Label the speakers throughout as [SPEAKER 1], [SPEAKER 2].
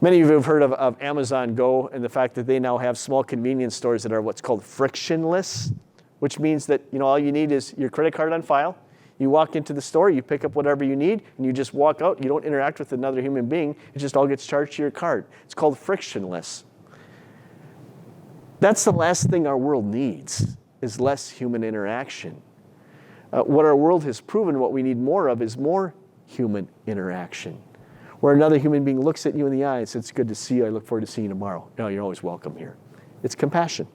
[SPEAKER 1] Many of you have heard of Amazon Go and the fact that they now have small convenience stores that are what's called frictionless, which means that all you need is your credit card on file. You walk into the store, you pick up whatever you need, and you just walk out. You don't interact with another human being. It just all gets charged to your card. It's called frictionless. That's the last thing our world needs, is less human interaction. What our world has proven, what we need more of, is more human interaction, where another human being looks at you in the eye and says, "It's good to see you. I look forward to seeing you tomorrow. No, you're always welcome here." It's compassion.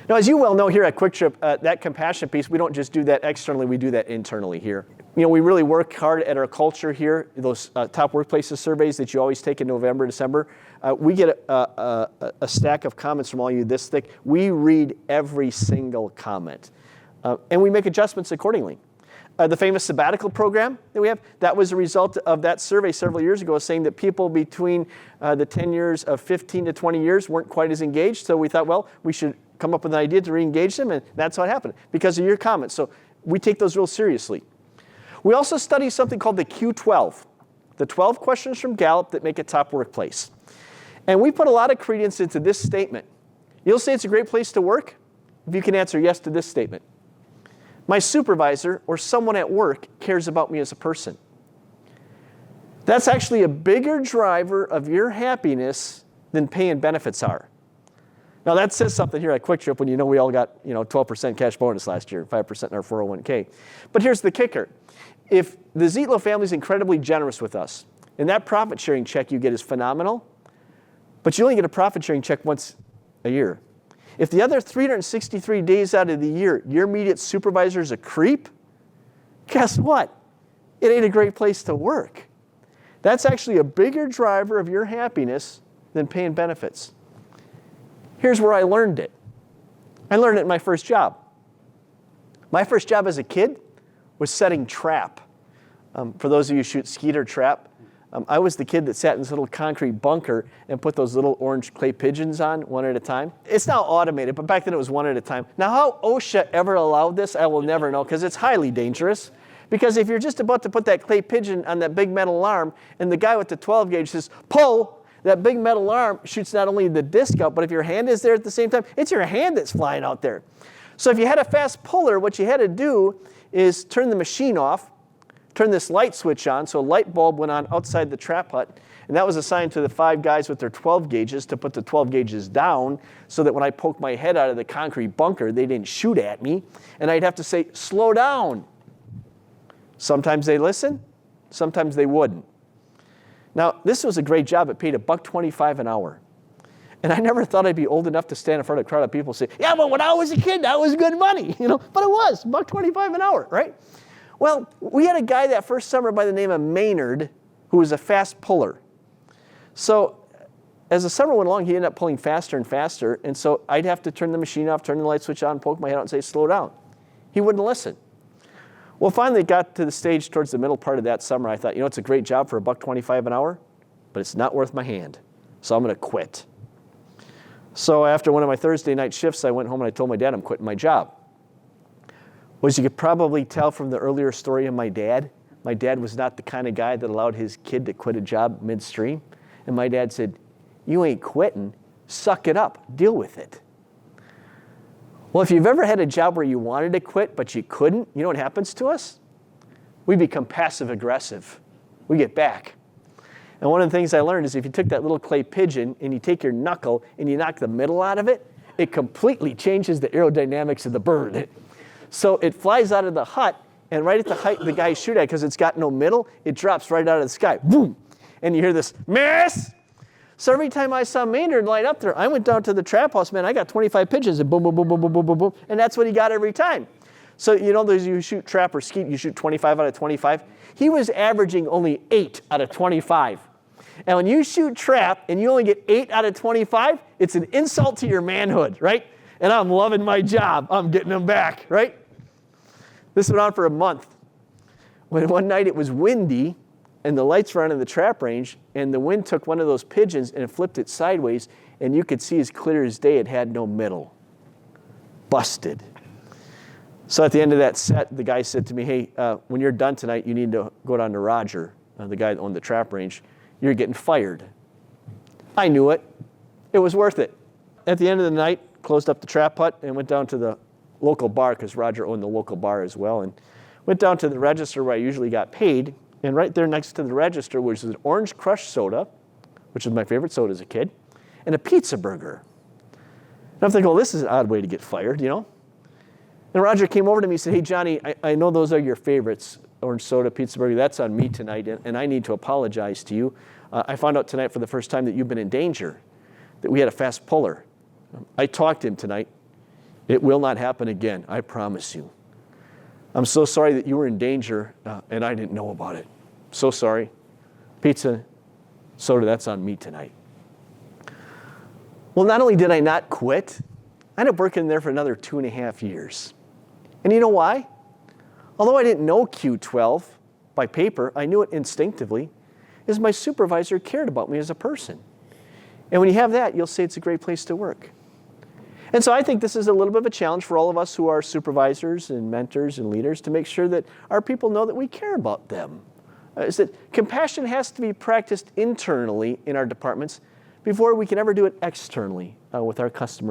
[SPEAKER 1] Now, as you well know here at Quick Trip, that compassion piece, we don't just do that externally, we do that internally here. We really work hard at our culture here, those top workplaces surveys that you always take in November, December. We get a stack of comments from all you this thick. We read every single comment, and we make adjustments accordingly. The famous sabbatical program that we have, that was a result of that survey several years ago saying that people between the 10 years of 15 to 20 years weren't quite as engaged. So we thought, well, we should come up with an idea to re-engage them, and that's what happened because of your comments. So we take those real seriously. We also study something called the Q12, the 12 questions from Gallup that make a top workplace. And we put a lot of credence into this statement. You'll say it's a great place to work if you can answer yes to this statement. My supervisor or someone at work cares about me as a person. That's actually a bigger driver of your happiness than pay and benefits are. Now that says something here at Quick Trip when we all got 12% cash bonus last year, 5% in our 401k. But here's the kicker. If the Zietlow family is incredibly generous with us, and that profit sharing check you get is phenomenal, but you only get a profit sharing check once a year. If the other 363 days out of the year, your immediate supervisor is a creep, guess what? It ain't a great place to work. That's actually a bigger driver of your happiness than pay and benefits. Here's where I learned it. I learned it in my first job. My first job as a kid was setting trap. For those of you who shoot skeeter trap, I was the kid that sat in this little concrete bunker and put those little orange clay pigeons on one at a time. It's now automated, but back then it was one at a time. Now, how OSHA ever allowed this, I will never know, because it's highly dangerous. Because if you're just about to put that clay pigeon on that big metal arm, and the guy with the 12 gauge says, pull, that big metal arm shoots not only the disc out, but if your hand is there at the same time, it's your hand that's flying out there. So if you had a fast puller, what you had to do is turn the machine off, turn this light switch on, so a light bulb went on outside the trap hut, and that was assigned to the 5 guys with their 12 gauges to put the 12 gauges down so that when I poked my head out of the concrete bunker, they didn't shoot at me, and I'd have to say, slow down. Sometimes they listen, sometimes they wouldn't. Now, this was a great job. It paid $1.25 an hour. And I never thought I'd be old enough to stand in front of a crowd of people and say, yeah, but when I was a kid, that was good money. But it was $1.25 an hour, right? Well, we had a guy that first summer by the name of Maynard who was a fast puller. So as the summer went along, he ended up pulling faster and faster. And so I'd have to turn the machine off, turn the light switch on, poke my head out and say, slow down. He wouldn't listen. Well, finally it got to the stage towards the middle part of that summer. I thought, it's a great job for $1.25 an hour, but it's not worth my hand. So I'm going to quit. So after one of my Thursday night shifts, I went home and I told my dad I'm quitting my job. Well, as you could probably tell from the earlier story of my dad was not the kind of guy that allowed his kid to quit a job midstream. And my dad said, you ain't quitting, suck it up, deal with it. Well, if you've ever had a job where you wanted to quit, but you couldn't, you know what happens to us? We become passive aggressive. We get back. And one of the things I learned is if you took that little clay pigeon and you take your knuckle and you knock the middle out of it, it completely changes the aerodynamics of the bird. So it flies out of the hut, and right at the height the guy shoot at, because it's got no middle, it drops right out of the sky. Boom! And you hear this, miss! So every time I saw Maynard light up there, I went down to the trap house, man, I got 25 pigeons, and boom, boom, boom, boom, boom, boom, boom, boom. And that's what he got every time. So those you shoot trap or skeet, you shoot 25 out of 25. He was averaging only 8 out of 25. And when you shoot trap and you only get 8 out of 25, it's an insult to your manhood, right? And I'm loving my job. I'm getting them back, right? This went on for a month. When one night it was windy and the lights were on in the trap range and the wind took one of those pigeons and it flipped it sideways and you could see as clear as day it had no middle. Busted. So at the end of that set, the guy said to me, hey, when you're done tonight, you need to go down to Roger, the guy that owned the trap range. you're getting fired. I knew it. It was worth it. At the end of the night, closed up the trap hut and went down to the local bar, because Roger owned the local bar as well, and went down to the register where I usually got paid, and right there next to the register was an orange crush soda, which was my favorite soda as a kid, and a pizza burger. And I'm thinking, well, this is an odd way to get fired, you know? And Roger came over to me and said, hey, Johnny, I know those are your favorites, orange soda, pizza burger. That's on me tonight, and I need to apologize to you. I found out tonight for the first time that you've been in danger, that we had a fast puller. I talked to him tonight. It will not happen again, I promise you. I'm so sorry that you were in danger, and I didn't know about it. So sorry. Pizza, soda, that's on me tonight. Well, not only did I not quit, I ended up working there for another 2.5 years. And you know why? Although I didn't know Q12 by paper, I knew it instinctively, is my supervisor cared about me as a person. And when you have that, you'll say it's a great place to work. And so I think this is a little bit of a challenge for all of us who are supervisors and mentors and leaders, to make sure that our people know that we care about them. Is that compassion has to be practiced internally in our departments before we can ever do it externally with our customers.